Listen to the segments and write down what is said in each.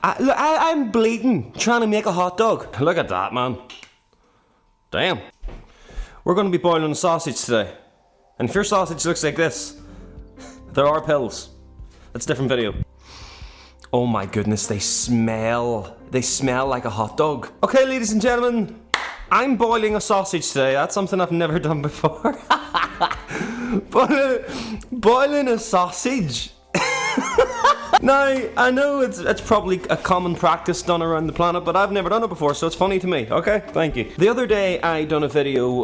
I'm bleeding trying to make a hot dog. Look at that, man. Damn. We're going to be boiling a sausage today. And if your sausage looks like this, there are pills. That's a different video. Oh my goodness, they smell like a hot dog. Okay, ladies and gentlemen, I'm boiling a sausage today. That's something I've never done before. Boiling a sausage. Now, I know it's probably a common practice done around the planet, but I've never done it before, so it's funny to me. Okay, thank you. The other day,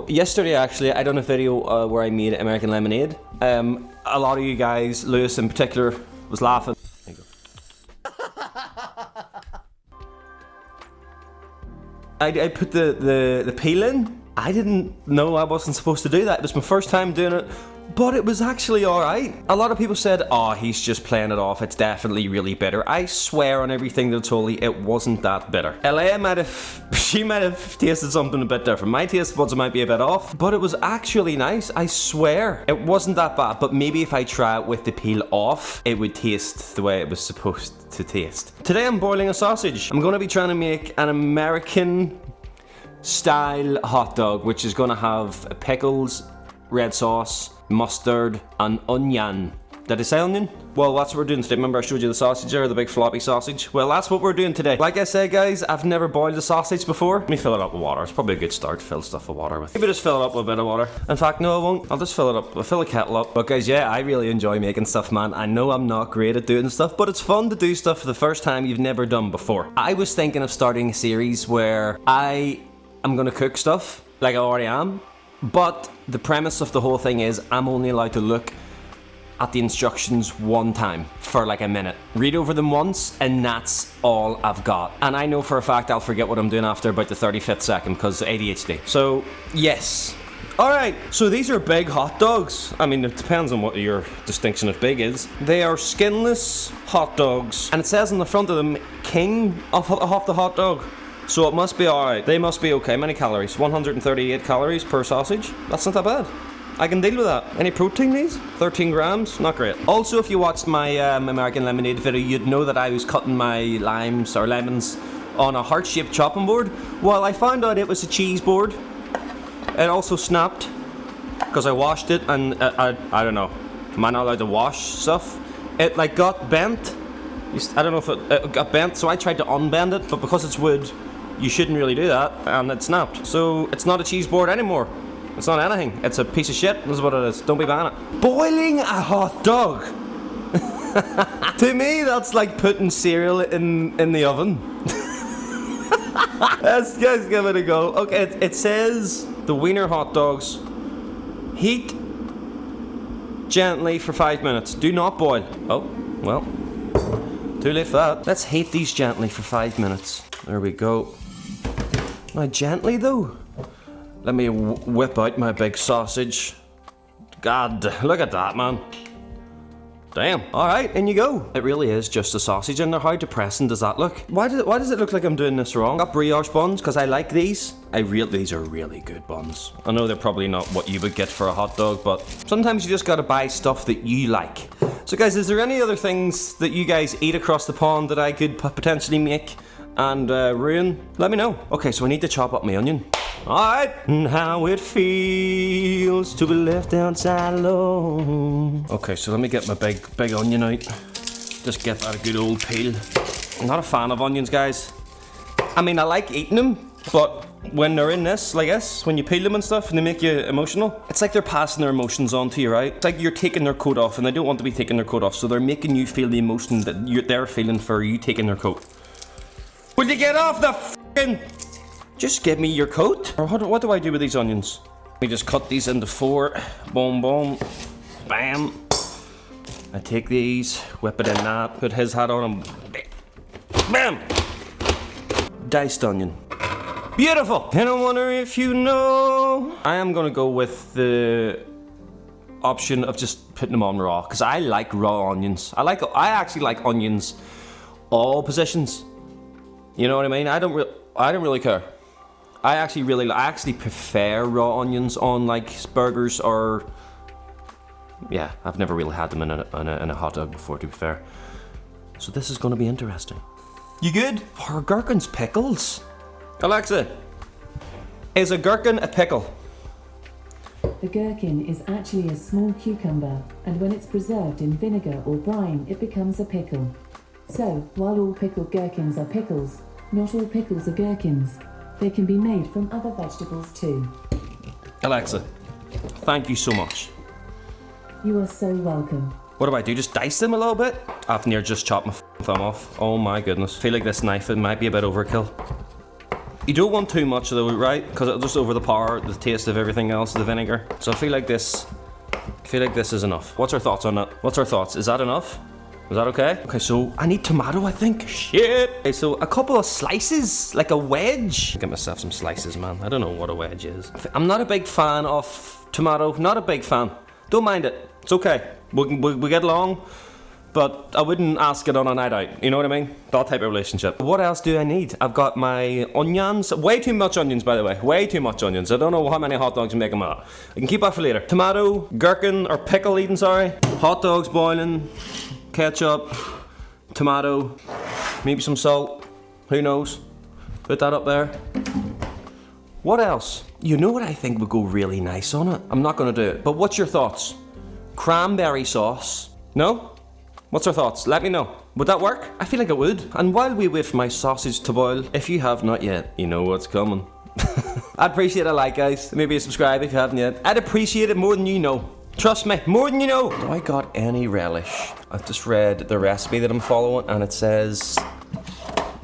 yesterday actually, I done a video where I made American lemonade. A lot of you guys, Lewis in particular, was laughing. There you go. I put the peel in. I didn't know I wasn't supposed to do that. It was my first time doing it, but it was actually alright. A lot of people said, oh, he's just playing it off. It's definitely really bitter. I swear on everything that told me it wasn't that bitter. Ella might have tasted something a bit different. My taste buds might be a bit off, but it was actually nice. I swear. It wasn't that bad, but maybe if I try it with the peel off, it would taste the way it was supposed to taste. Today I'm boiling a sausage. I'm going to be trying to make an American style hot dog, which is going to have pickles, red sauce, mustard, and onion. Did I say onion? Well, that's what we're doing today. Remember I showed you the sausage there, the big floppy sausage? Well, that's what we're doing today. Like I said, guys, I've never boiled a sausage before. Let me fill it up with water. It's probably a good start to fill stuff with water with. Maybe just fill it up with a bit of water. In fact, no, I won't. I'll just fill it up. I'll fill the kettle up. But guys, yeah, I really enjoy making stuff, man. I know I'm not great at doing stuff, but it's fun to do stuff for the first time you've never done before. I was thinking of starting a series where I'm gonna cook stuff, like I already am, but the premise of the whole thing is I'm only allowed to look at the instructions one time for like a minute. Read over them once, and that's all I've got. And I know for a fact I'll forget what I'm doing after about the 35th second because ADHD. So, yes. Alright, so these are big hot dogs. I mean, it depends on what your distinction of big is. They are skinless hot dogs, and it says on the front of them, king of the hot dog. So it must be alright. They must be okay. Many calories. 138 calories per sausage. That's not that bad. I can deal with that. Any protein these? 13 grams? Not great. Also, if you watched my American lemonade video, you'd know that I was cutting my lemons on a heart-shaped chopping board. Well, I found out it was a cheese board. It also snapped because I washed it, and I don't know. Am I not allowed to wash stuff? It like got bent. I don't know if it got bent, so I tried to unbend it, but because it's wood, you shouldn't really do that, and it snapped. So it's not a cheese board anymore. It's not anything. It's a piece of shit. This is what it is. Don't be buying it. Boiling a hot dog. To me, that's like putting cereal in the oven. Let's just give it a go. Okay, it says the wiener hot dogs. Heat gently for 5 minutes. Do not boil. Oh, well. Too late for that. Let's heat these gently for 5 minutes. There we go. Now gently though. Let me whip out my big sausage. God, look at that, man. Damn. Alright, in you go. It really is just a sausage in there. How depressing does that look? Why does it look like I'm doing this wrong? Got brioche buns, because I like these. These are really good buns. I know they're probably not what you would get for a hot dog, but sometimes you just gotta buy stuff that you like. So guys, is there any other things that you guys eat across the pond that I could potentially make and ruin? Let me know. Okay, so I need to chop up my onion. Alright, and how it feels to be left outside alone. Okay, so let me get my big onion out. Just get that a good old peel. I'm not a fan of onions, guys. I mean, I like eating them, but when they're in this, like this, when you peel them and stuff and they make you emotional, it's like they're passing their emotions on to you, right? It's like you're taking their coat off and they don't want to be taking their coat off, so they're making you feel the emotion that they're feeling for you taking their coat. Will you get off the f***ing... Just give me your coat. Or what do I do with these onions? Let me just cut these into 4. Boom, boom. Bam. I take these, whip it in that, put his hat on and... Bam! Diced onion. Beautiful! And I wonder if you know... I am gonna go with the option of just putting them on raw, because I like raw onions. I actually like onions all positions. You know what I mean? I don't really care. I actually prefer raw onions on like burgers or... Yeah, I've never really had them in a hot dog before, to be fair. So this is going to be interesting. You good? Are gherkins pickles? Alexa, is a gherkin a pickle? The gherkin is actually a small cucumber, and when it's preserved in vinegar or brine, it becomes a pickle. So, while all pickled gherkins are pickles, not all pickles are gherkins. They can be made from other vegetables too. Alexa, thank you so much. You are so welcome. What do I do? Just dice them a little bit? I've near just chopped my thumb off. Oh my goodness. I feel like this knife, it might be a bit overkill. You don't want too much though, right? Because it'll just overpower the taste of everything else, the vinegar. So I feel like this is enough. What's our thoughts on that? What's our thoughts? Is that enough? Is that okay? Okay, so I need tomato, I think. Shit! Okay, so a couple of slices, like a wedge. Get myself some slices, man. I don't know what a wedge is. I'm not a big fan of tomato. Not a big fan. Don't mind it. It's okay. We get along. But I wouldn't ask it on a night out, you know what I mean? That type of relationship. What else do I need? I've got my onions. Way too much onions, by the way. Way too much onions. I don't know how many hot dogs I'm making with that. I can keep that for later. Tomato, gherkin, or pickle even, sorry. Hot dogs boiling, ketchup, tomato, maybe some salt. Who knows? Put that up there. What else? You know what I think would go really nice on it? I'm not gonna do it, but what's your thoughts? Cranberry sauce. No? What's our thoughts? Let me know. Would that work? I feel like it would. And while we wait for my sausage to boil, if you have not yet, you know what's coming. I'd appreciate a like, guys. Maybe a subscribe if you haven't yet. I'd appreciate it more than you know. Trust me, more than you know. Do I got any relish? I've just read the recipe that I'm following and it says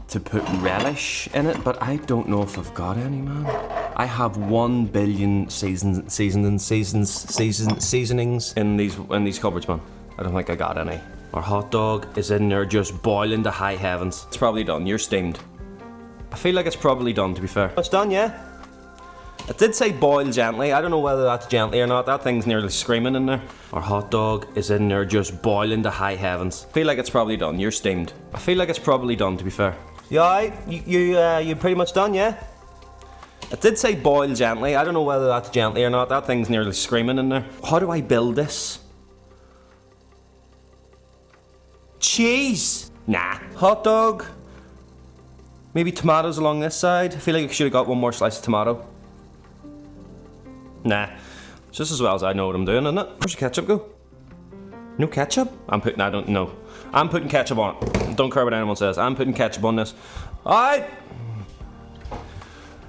to put relish in it, but I don't know if I've got any, man. I have 1 billion seasonings in these cupboards, man. I don't think I got any. Our hot dog is in there just boiling to high heavens. It's probably done. You're steamed. I feel like it's probably done, to be fair. It's done, yeah? It did say boil gently. I don't know whether that's gently or not. That thing's nearly screaming in there. Our hot dog is in there just boiling to high heavens. I feel like it's probably done. You're steamed. I feel like it's probably done, to be fair. You alright? You pretty much done, yeah? It did say boil gently. I don't know whether that's gently or not. That thing's nearly screaming in there. How do I build this? Cheese! Nah. Hot dog. Maybe tomatoes along this side. I feel like I should have got one more slice of tomato. Nah. It's just as well as I know what I'm doing, isn't it? Where's the ketchup go? No ketchup? I'm putting ketchup on it. Don't care what anyone says. I'm putting ketchup on this. Alright!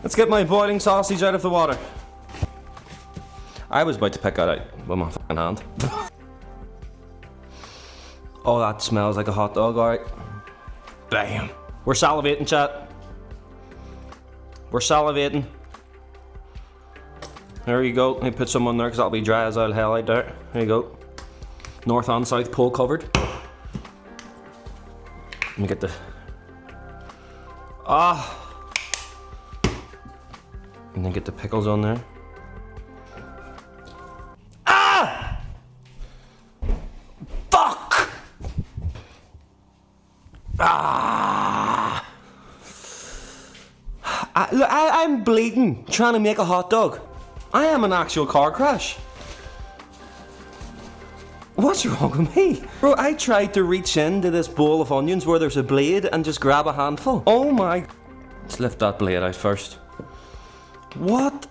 Let's get my boiling sausage out of the water. I was about to pick that out with my fucking hand. Oh, that smells like a hot dog, alright. Bam. We're salivating, chat. We're salivating. There you go. Let me put some on there because that'll be dry as all hell out there. There you go. North and South Pole covered. Let me get the... And then get the pickles on there. Fuck! I'm bleeding trying to make a hot dog. I am an actual car crash. What's wrong with me? Bro, I tried to reach into this bowl of onions where there's a blade and just grab a handful. Oh my... Let's lift that blade out first. What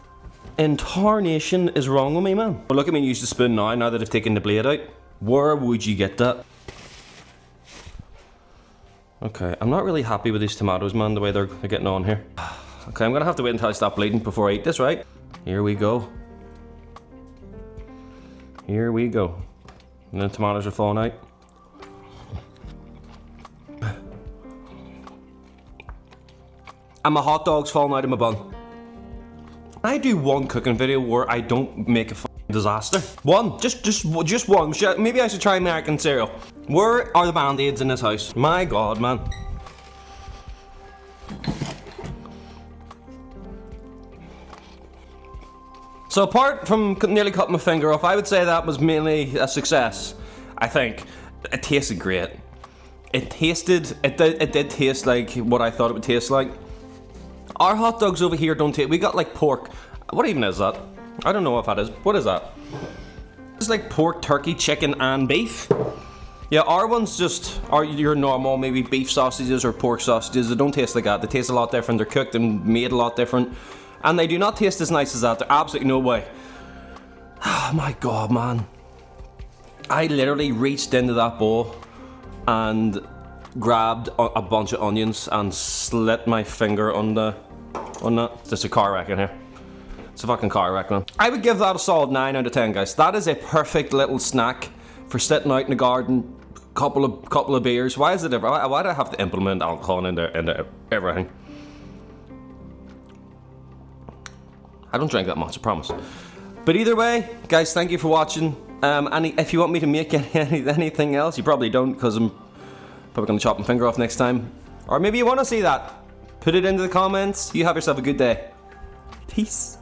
in tarnation is wrong with me, man? Well, look at me use the spoon now that I've taken the blade out. Where would you get that? Okay, I'm not really happy with these tomatoes, man, the way they're getting on here. Okay, I'm gonna have to wait until I stop bleeding before I eat this, right? Here we go. Here we go. And the tomatoes are falling out. And my hot dog's falling out of my bun. I do one cooking video where I don't make a disaster. One, just one. Maybe I should try American cereal. Where are the band-aids in this house? My God, man. So apart from nearly cutting my finger off, I would say that was mainly a success. I think it tasted great. It did taste like what I thought it would taste like. Our hot dogs over here don't taste. We got like pork. What even is that? I don't know what that is. What is that? It's like pork, turkey, chicken, and beef. Yeah, our ones just are your normal, maybe beef sausages or pork sausages. They don't taste like that. They taste a lot different. They're cooked and made a lot different. And they do not taste as nice as that. There's absolutely no way. Oh my god, man. I literally reached into that bowl and grabbed a bunch of onions and slit my finger on that. There's a car wreck in here. It's a fucking car wreck, man. I would give that a solid 9 out of 10, guys. That is a perfect little snack for sitting out in the garden, couple of beers. Why is it ever? Why do I have to implement alcohol into everything? I don't drink that much, I promise. But either way, guys, thank you for watching. If you want me to make anything else, you probably don't, because I'm probably going to chop my finger off next time. Or maybe you want to see that. Put it into the comments. You have yourself a good day. Peace.